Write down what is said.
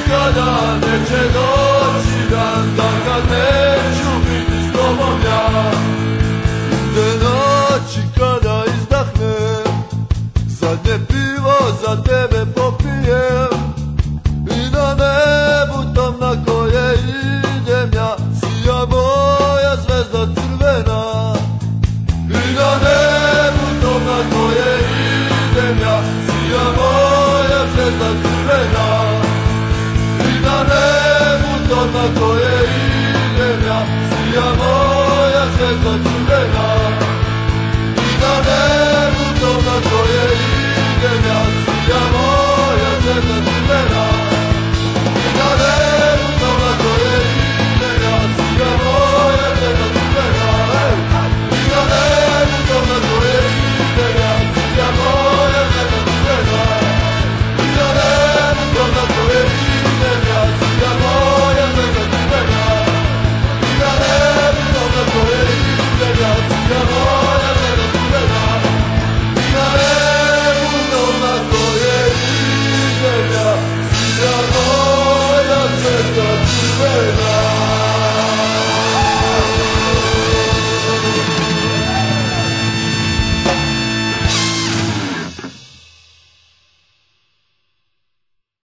nikada neće doći dan, dan kad neću biti s tobom ja. Te noći kada izdahnem, zadnje pivo za tebe popijem, i na nebu tam na koje idem ja sija moja zvezda crvena. I na nebu tom na koje idem ja sija moja zvezda crvena. I na nebu tom na koje idem ja sija moja zvezda crvena.